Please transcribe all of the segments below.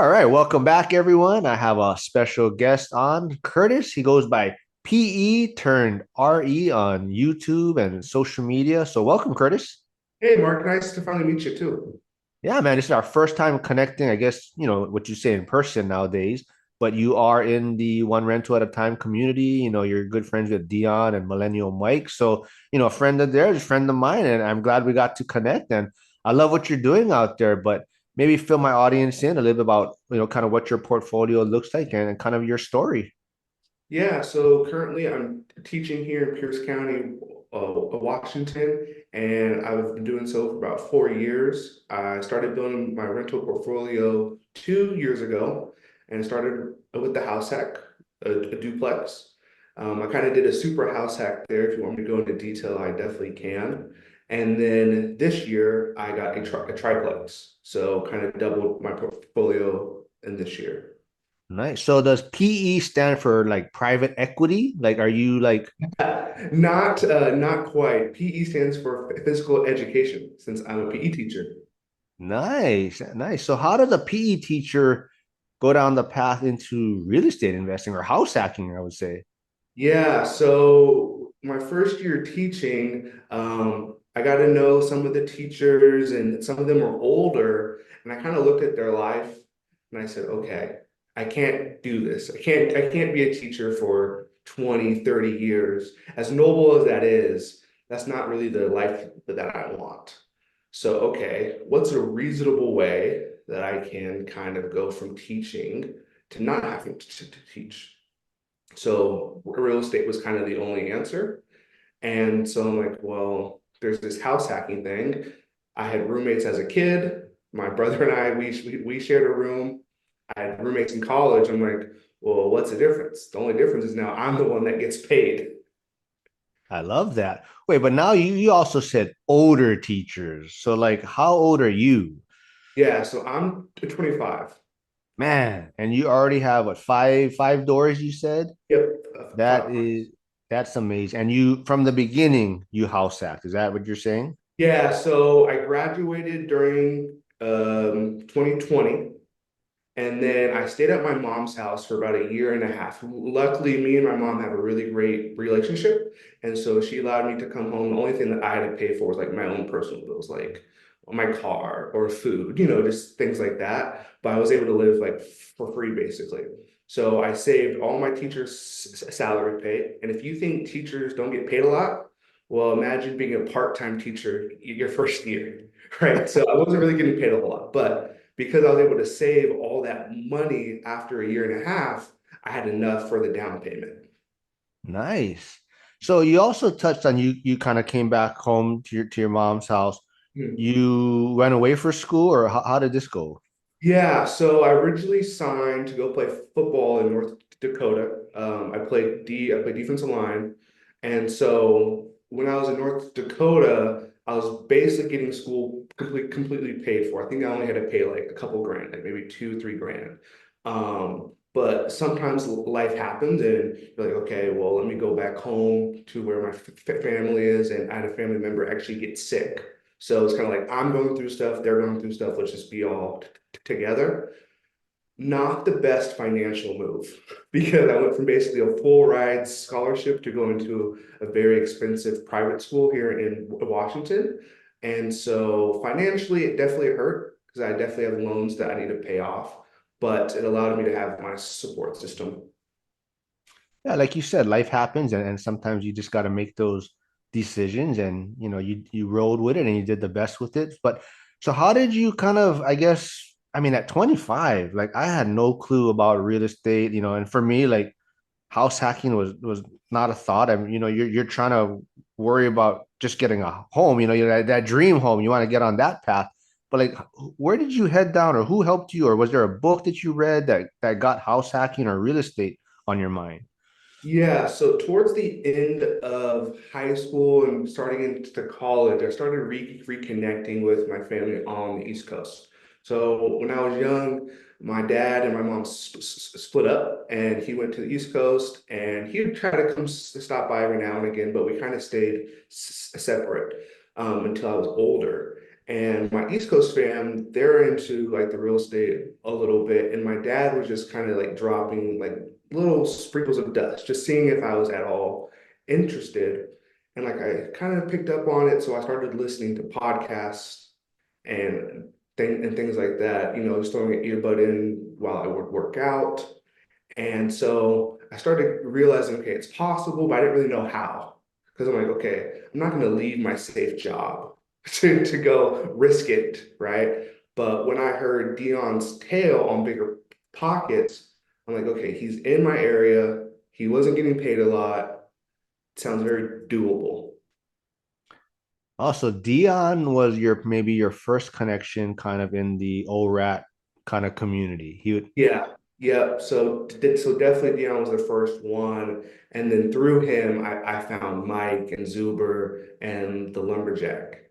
All right, welcome back, everyone. I have a special guest on, Curtis. He goes by PE turned RE on YouTube and social media. So, welcome, Curtis. Hey, Mark, nice to finally meet you too. Yeah, man, this is our first time connecting. I guess, what you say in person nowadays, but you are in the one rental at a time community. You're good friends with Dion and Millennial Mike. So, a friend of theirs, a friend of mine, and I'm glad we got to connect. And I love what you're doing out there, but maybe fill my audience in a little bit about, kind of what your portfolio looks like and kind of your story. Yeah, so currently I'm teaching here in Pierce County, Washington, and I've been doing so for about 4 years. I started building my rental portfolio 2 years ago and started with the house hack, a duplex. I kind of did a super house hack there. If you want me to go into detail, I definitely can. And then this year I got a triplex, so kind of doubled my portfolio in this year. Nice. So does PE stand for like private equity? Like, are you like Not quite. PE stands for physical education, since I'm a PE teacher. nice, nice. So how does a PE teacher go down the path into real estate investing or house hacking, I would say? Yeah, so my first year teaching, I got to know some of the teachers, and some of them were older, and I kind of looked at their life and I said, okay, I can't do this. I can't be a teacher for 20, 30 years. As noble as that is, that's not really the life that I want. So, okay, what's a reasonable way that I can kind of go from teaching to not having to teach? So real estate was kind of the only answer. And so I'm like, well, there's this house hacking thing. I had roommates as a kid. My brother and I, we shared a room. I had roommates in college. I'm like, well, what's the difference? The only difference is now I'm the one that gets paid. I love that. Wait, but now you also said older teachers. So like how old are you? Yeah, so I'm 25. Man, and you already have what five doors you said? Yep, That 5. is that's amazing. And you from the beginning you house hacked. Is that what you're saying? Yeah, so I graduated during 2020. And then I stayed at my mom's house for about a year and a half. Luckily, me and my mom have a really great relationship. And so she allowed me to come home. The only thing that I had to pay for was like my own personal bills, like my car or food, just things like that. But I was able to live like for free basically. So I saved all my teachers' salary pay. And if you think teachers don't get paid a lot, well, imagine being a part-time teacher your first year, right? So I wasn't really getting paid a whole lot, but because I was able to save all that money after a year and a half, I had enough for the down payment. Nice. So you also touched on you kind of came back home to your mom's house. Hmm. You went away for school or how did this go? Yeah, so I originally signed to go play football in North Dakota. I played defensive line, and so when I was in North Dakota, I was basically getting school completely paid for. I think I only had to pay like a couple grand, like maybe 2, 3 grand. But sometimes life happens, and you're like, okay, well, let me go back home to where my family is, and I had a family member actually get sick. So it's kind of like I'm going through stuff, they're going through stuff. Let's just be all together. Not the best financial move because I went from basically a full ride scholarship to going to a very expensive private school here in Washington. And so financially, it definitely hurt because I definitely have loans that I need to pay off, but it allowed me to have my support system. Yeah, like you said, life happens and sometimes you just got to make those decisions and you rode with it and you did the best with it. But so how did you kind of, I guess, I mean, at 25, like I had no clue about real estate, and for me, like house hacking was not a thought. I mean, you're trying to worry about just getting a home, that dream home. You want to get on that path. But like, where did you head down, or who helped you, or was there a book that you read that got house hacking or real estate on your mind? Yeah, so towards the end of high school and starting into college, I started reconnecting with my family on the East Coast. So when I was young, my dad and my mom split up, and he went to the East Coast, and he would try to come stop by every now and again, but we kind of stayed separate until I was older. And my East Coast fam, they're into like the real estate a little bit. And my dad was just kind of like dropping like little sprinkles of dust, just seeing if I was at all interested. And like I kind of picked up on it. So I started listening to podcasts and things like that, just throwing an earbud in while I would work out. And so I started realizing, okay, it's possible, but I didn't really know how. Because I'm like, okay, I'm not going to leave my safe job to go risk it, right? But when I heard Dion's tale on Bigger Pockets, I'm like, okay, he's in my area. He wasn't getting paid a lot. Sounds very doable. Also, Dion was your maybe your first connection kind of in the ORAT kind of community. He would Yeah, yeah. So definitely Dion was the first one, and then through him, I found Mike and Zuber and the Lumberjack.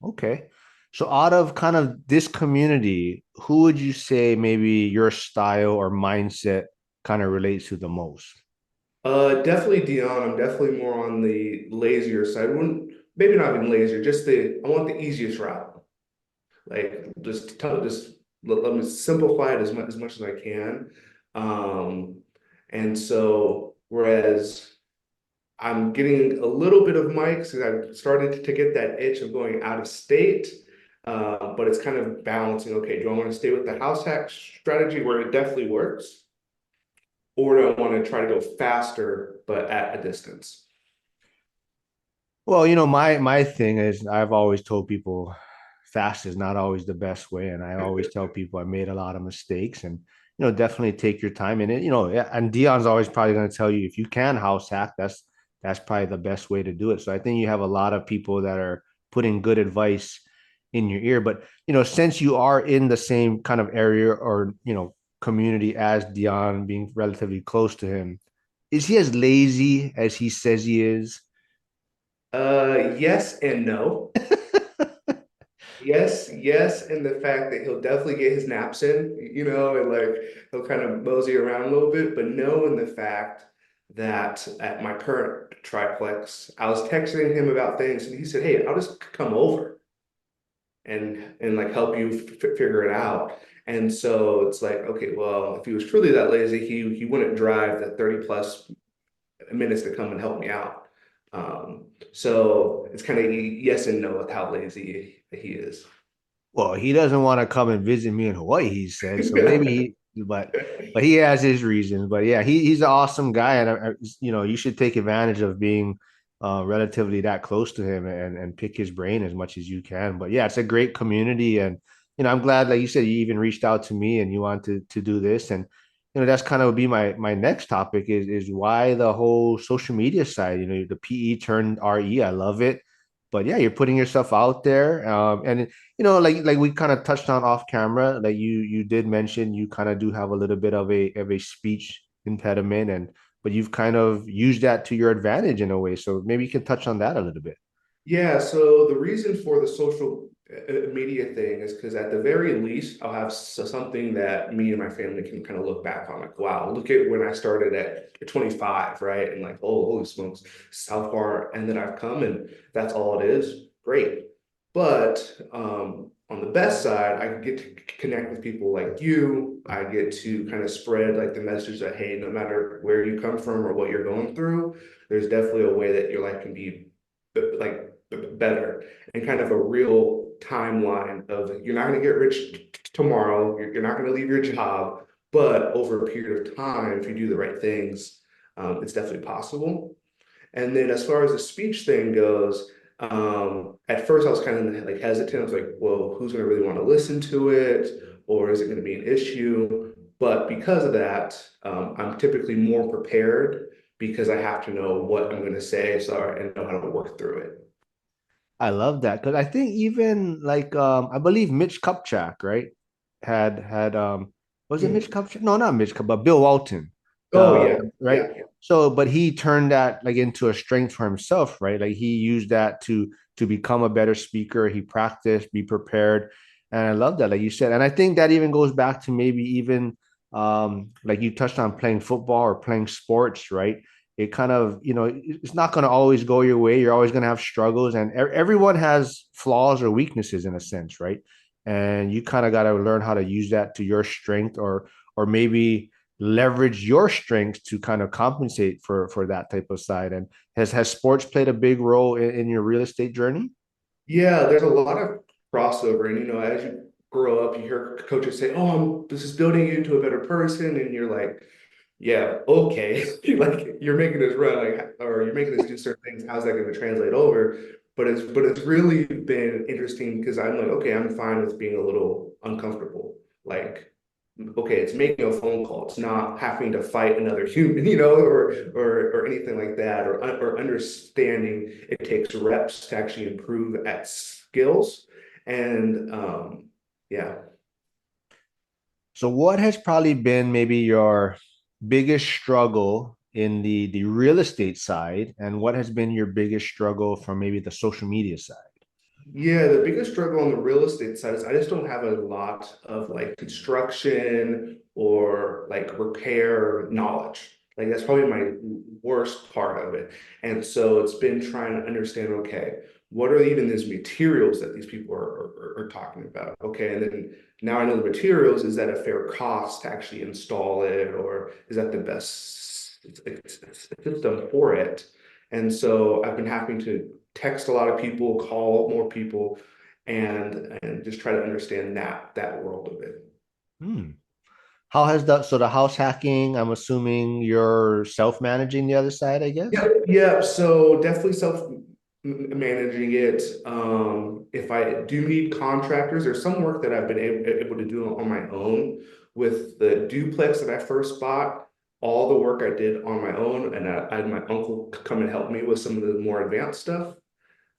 okay. So out of kind of this community, who would you say maybe your style or mindset kind of relates to the most? Definitely Dion. I'm definitely more on the lazier side. Wouldn't maybe not even lazier, just I want the easiest route. Like just let me simplify it as much as I can. Um, and so whereas I'm getting a little bit of Mike's because I've started to get that itch of going out of state. But it's kind of balancing, okay, do I want to stay with the house hack strategy where it definitely works? Or do I want to try to go faster but at a distance? Well, my thing is I've always told people fast is not always the best way, and I always tell people I made a lot of mistakes, and definitely take your time in it. Yeah, and Dion's always probably going to tell you if you can house hack, that's probably the best way to do it. So I think you have a lot of people that are putting good advice in your ear, but since you are in the same kind of area or community as Dion, being relatively close to him, is he as lazy as he says he is? Yes and no. Yes, yes, and the fact that he'll definitely get his naps in, and like he'll kind of mosey around a little bit, but no in the fact that at my current triplex, I was texting him about things and he said, "Hey, I'll just come over and like help you figure it out." And so it's like, okay, well, if he was truly that lazy, he wouldn't drive that 30 plus minutes to come and help me out. So it's kind of yes and no with how lazy he is. Well, he doesn't want to come and visit me in Hawaii, he said. So maybe but he has his reasons. But yeah, he's an awesome guy, and you should take advantage of being relatively that close to him and pick his brain as much as you can. But yeah, it's a great community, and I'm glad, like you said, you even reached out to me and you want to do this, and that's kind of would be my next topic is why the whole social media side. The PE turned RE. I love it. But yeah, you're putting yourself out there, and like we kind of touched on off camera, like you did mention you kind of do have a little bit of a speech impediment, and but you've kind of used that to your advantage in a way. So maybe you can touch on that a little bit. Yeah, so the reason for the social media thing is because at the very least, I'll have something that me and my family can kind of look back on, like, wow, look at when I started at 25, right? And like, oh, holy smokes, how far and then I've come, and that's all it is. Great. But on the best side, I get to connect with people like you. I get to kind of spread like the message that, hey, no matter where you come from or what you're going through, there's definitely a way that your life can be like better and kind of a real timeline of you're not going to get rich tomorrow. You're not going to leave your job, but over a period of time, if you do the right things, it's definitely possible. And then as far as the speech thing goes, at first I was kind of like hesitant. I was like, well, who's going to really want to listen to it? Or is it going to be an issue? But because of that, I'm typically more prepared because I have to know what I'm going to say so and know how to work through it. I love that because I think even like I believe Mitch Kupchak, right? Had was it Mitch Mm. Kupchak? No, not Mitch Kupchak, but Bill Walton. Oh yeah, Right. yeah, yeah. So but he turned that like into a strength for himself, right? Like he used that to become a better speaker. He practiced, be prepared. And I love that, like you said. And I think that even goes back to maybe even like you touched on playing football or playing sports, right? it kind of, it's not going to always go your way. You're always going to have struggles, and everyone has flaws or weaknesses in a sense, right? And you kind of got to learn how to use that to your strength, or maybe leverage your strengths to kind of compensate for that type of side. And has sports played a big role in your real estate journey? Yeah, there's a lot of crossover, and as you grow up, you hear coaches say, "Oh, this is building you into a better person," and you're like, "Yeah, okay." Like you're making us run, like, or you're making us do certain things. How's that going to translate over? But it's really been interesting because I'm like, okay, I'm fine with being a little uncomfortable. Like, okay, it's making a phone call. It's not having to fight another human, or anything like that, or understanding it takes reps to actually improve at skills. And yeah. So what has probably been maybe your biggest struggle in the real estate side, and what has been your biggest struggle from maybe the social media side? Yeah, the biggest struggle on the real estate side is I just don't have a lot of like construction or like repair knowledge. Like that's probably my worst part of it. And so it's been trying to understand, okay, what are even these materials that these people are talking about? Okay, and then now I know the materials, is that a fair cost to actually install it, or is that the best system for it? And so I've been having to text a lot of people, call more people, and just try to understand that world of it. Hmm. How has that, so the house hacking, I'm assuming you're self-managing the other side, I guess? Yeah, yeah. So definitely self managing it. If I do need contractors, there's some work that I've been able to do on my own. With the duplex that I first bought, all the work I did on my own, and I had my uncle come and help me with some of the more advanced stuff.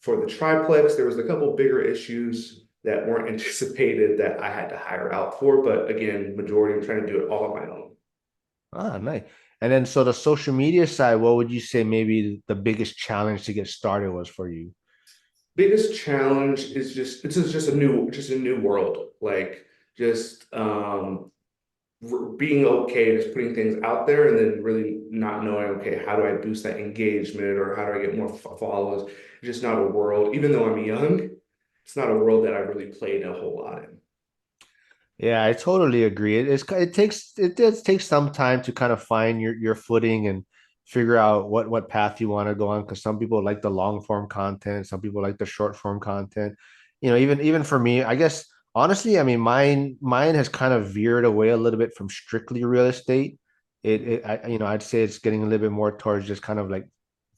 For the triplex, there was a couple bigger issues that weren't anticipated that I had to hire out for. But again, majority I'm trying to do it all on my own. Ah, nice. And then so the social media side, what would you say maybe the biggest challenge to get started was for you? Biggest challenge is just a new world. Like just being okay, just putting things out there, and then really not knowing, okay, how do I boost that engagement, or how do I get more followers? It's just not a world. Even though I'm young, it's not a world that I really played a whole lot in. Yeah, I totally agree. It does take some time to kind of find your footing and figure out what path you want to go on. Because some people like the long form content, some people like the short form content. Even for me, I guess honestly, I mean, mine has kind of veered away a little bit from strictly real estate. I'd say it's getting a little bit more towards just kind of like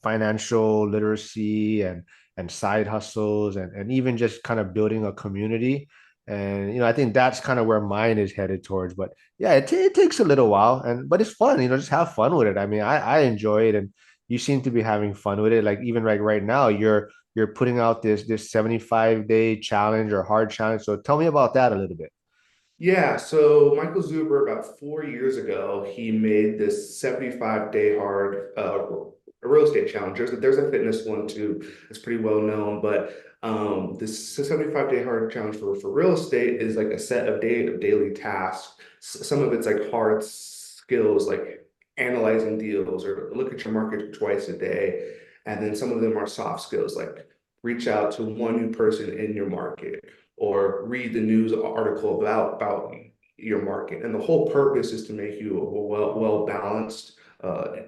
financial literacy and side hustles, and even just kind of building a community. And I think that's kind of where mine is headed towards. But yeah, it takes a little while, but it's fun. Just have fun with it. I mean, I enjoy it, and you seem to be having fun with it. Like even right now, you're putting out this 75-day challenge or hard challenge. So tell me about that a little bit. Yeah, so Michael Zuber, about 4 years ago, he made this 75-day hard real estate challenge. There's a fitness one too. It's pretty well known, but this 75-day hard challenge for real estate is like a set of daily tasks. Some of it's like hard skills, like analyzing deals or look at your market twice a day. And then some of them are soft skills, like reach out to one new person in your market, or read the news article about your market. And the whole purpose is to make you a well balanced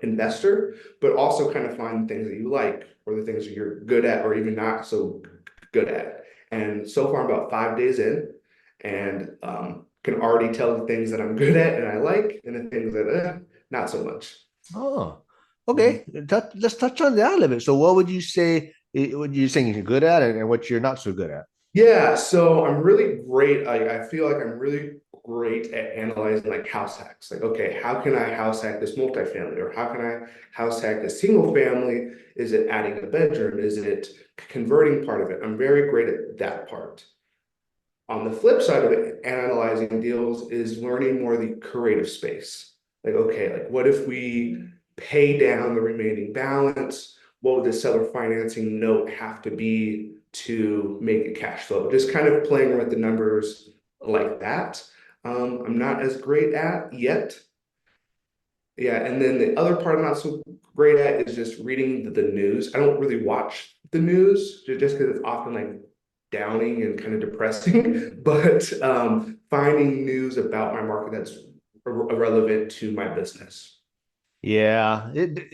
investor, but also kind of find things that you like, or the things that you're good at, or even not so good at. And so far, I'm about 5 days in, and can already tell the things that I'm good at and I like, and the things that not so much. Oh, okay. Let's touch on that a little bit. So what would you say? What you're saying you're good at, and what you're not so good at? Yeah, so I'm really great. I feel like I'm really great at analyzing like house hacks. Like, okay, how can I house hack this multifamily? Or how can I house hack this single family? Is it adding a bedroom? Is it converting part of it? I'm very great at that part. On the flip side of it, analyzing deals is learning more the creative space. Like, okay, like what if we pay down the remaining balance? What would the seller financing note have to be to make it cash flow? Just kind of playing with the numbers like that. I'm not as great at yet. Yeah, and then the other part I'm not so great at is just reading the news. I don't really watch the news just because it's often like downing and kind of depressing. But finding news about my market that's relevant to my business. Yeah,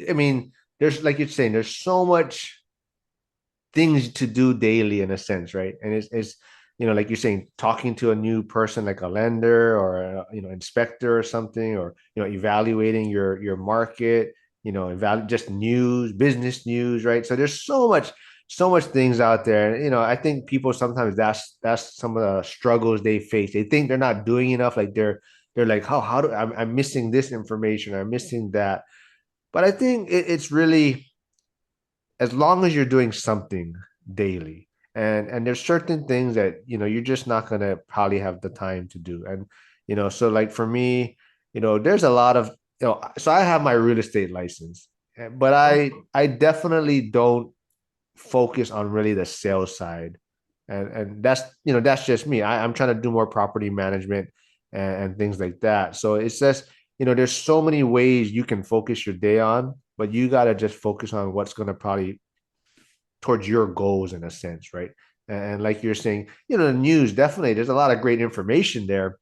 I mean, there's like you're saying, there's so much things to do daily in a sense, right? And it's like you're saying, talking to a new person like a lender or a, inspector or something, or evaluating your market, just news, business news, right? So there's so much things out there. And, I think people sometimes that's some of the struggles they face. They think they're not doing enough, like they're like, how do I'm missing this information, I'm missing that. But I think it's really, as long as you're doing something daily, and there's certain things that you're just not going to probably have the time to do. And so like for me, there's a lot of, so I have my real estate license, but I definitely don't focus on really the sales side. And that's just me. I'm trying to do more property management and things like that. So it's just, there's so many ways you can focus your day on, but you got to just focus on what's going to probably towards your goals in a sense, right? And like you're saying, the news, definitely there's a lot of great information there,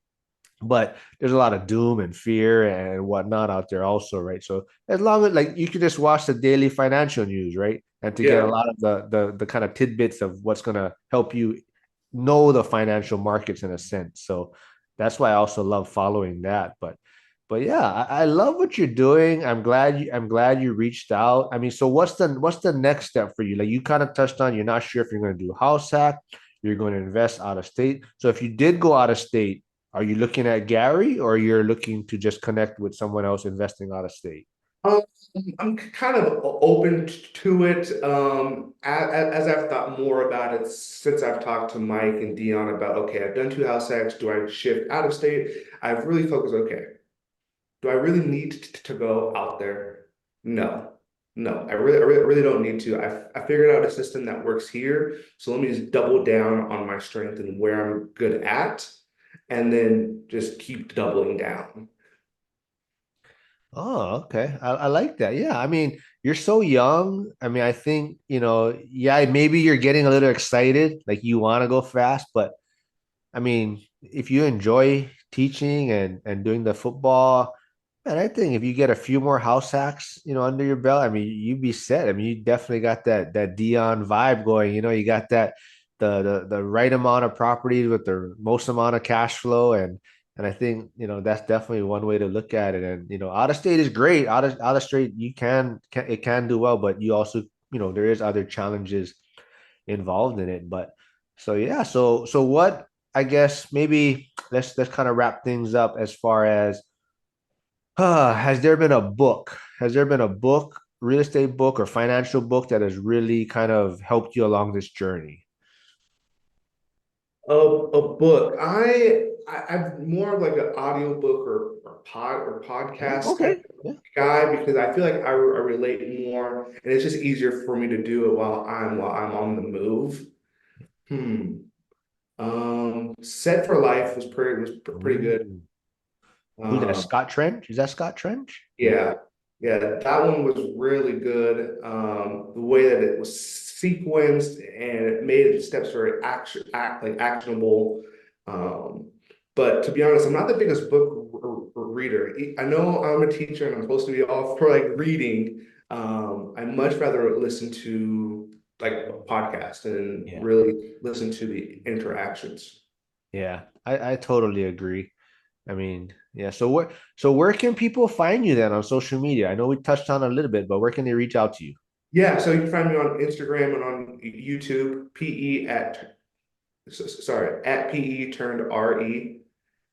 but there's a lot of doom and fear and whatnot out there also, right? So as long as, like, you can just watch the daily financial news, right? And to get a Yeah. lot of the kind of tidbits of what's going to help you know the financial markets in a sense. So that's why I also love following that. But yeah, I love what you're doing. I'm glad you reached out. I mean, so what's the next step for you? Like you kind of touched on, you're not sure if you're going to do house hack, you're going to invest out of state. So if you did go out of state, are you looking at Gary, or you're looking to just connect with someone else investing out of state? Um, I'm kind of open to it. As I've thought more about it since I've talked to Mike and Dion about, okay, I've done two house hacks. Do I shift out of state? I've really focused, okay, do I really need to go out there? No, no, I really don't need to. I figured out a system that works here. So let me just double down on my strength and where I'm good at, and then just keep doubling down. Oh, okay. I like that. Yeah. I mean, you're so young. I mean, I think, yeah, maybe you're getting a little excited, like you want to go fast, but I mean, if you enjoy teaching and doing the football, man, I think if you get a few more house hacks, under your belt, I mean, you'd be set. I mean, you definitely got that Dion vibe going. You got that the right amount of properties with the most amount of cash flow, and I think that's definitely one way to look at it. And out of state is great. Out of state, it can do well, but you also there is other challenges involved in it. But so yeah, so what, I guess maybe let's kind of wrap things up as far as has there been a book? Has there been a book, real estate book or financial book that has really kind of helped you along this journey? A book. I'm more of like an audiobook or Oh, podcast type okay. Yeah. guy because I feel like I relate more and it's just easier for me to do it while I'm on the move. Hmm. Set for Life was pretty good. Ooh. Who's that? Um, Scott Trench? Is that Scott Trench? yeah, yeah, that one was really good. The way that it was sequenced and it made the steps very like actionable. Um, but to be honest, I'm not the biggest book reader. I know I'm a teacher and I'm supposed to be all for like reading. I much rather listen to like a podcast and Yeah. really listen to the interactions. Yeah. I totally agree. I mean, yeah. So where can people find you then on social media? I know we touched on it a little bit, but where can they reach out to you? Yeah, so you can find me on Instagram and on YouTube, PE at PE turned RE.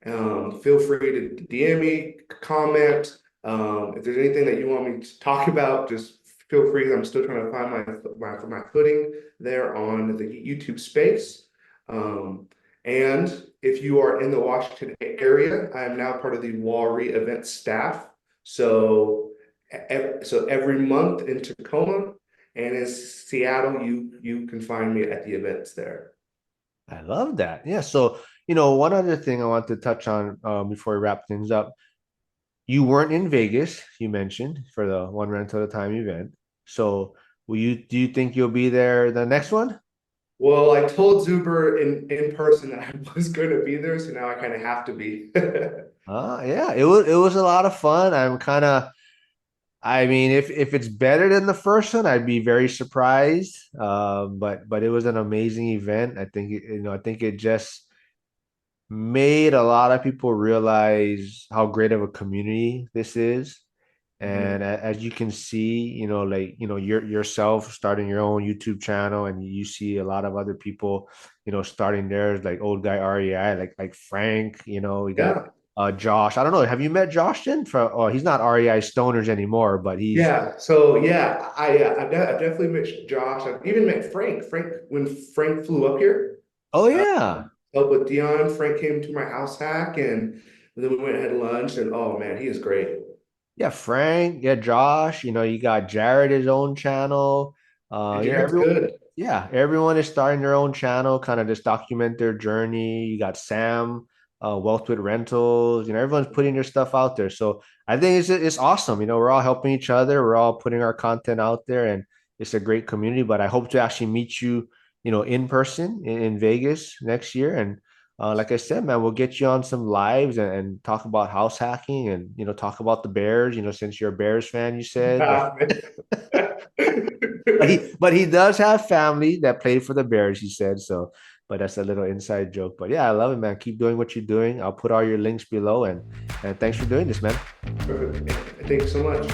Feel free to DM me, comment. If there's anything that you want me to talk about, just feel free. I'm still trying to find my footing there on the YouTube space. Um, and if you are in the Washington area, I am now part of the F.I.R.E event staff. So, so every month in Tacoma and in Seattle, you can find me at the events there. I love that. Yeah. So, one other thing I want to touch on before we wrap things up. you weren't in Vegas, you mentioned, for the one rental at a time event. So will you do you think you'll be there the next one? Well, I told Zuber in person that I was going to be there, so now I kind of have to be. Yeah, it was a lot of fun. I mean, if it's better than the first one, I'd be very surprised. But it was an amazing event. I think it just made a lot of people realize how great of a community this is. And Mhm. as you can see, yourself starting your own YouTube channel, and you see a lot of other people, starting theirs, like old guy REI, like Frank. We got Yeah, Josh. I don't know. Have you met Josh then? Oh, he's not REI Stoners anymore, but he's. yeah. So yeah, I definitely met Josh. I've even met Frank. Frank when Frank flew up here, Oh uh, yeah. help with Dion. Frank came to my house hack, and then we went and had lunch. And oh man, he is great. Yeah, Frank, yeah, Josh, you got Jared, his own channel. And Jared's Everyone, good. yeah, everyone is starting their own channel, kind of just document their journey. You got Sam, Wealth with Rentals, everyone's putting their stuff out there. So I think it's awesome. We're all helping each other, we're all putting our content out there, and it's a great community. But I hope to actually meet you, in person in Vegas next year. And like I said, man, we'll get you on some lives, and talk about house hacking, and talk about the Bears. Since you're a Bears fan, you said, Yeah, man. but he does have family that played for the Bears. He said so, but that's a little inside joke. But yeah, I love it, man. Keep doing what you're doing. I'll put all your links below, and thanks for doing this, man. Perfect. Thank you so much.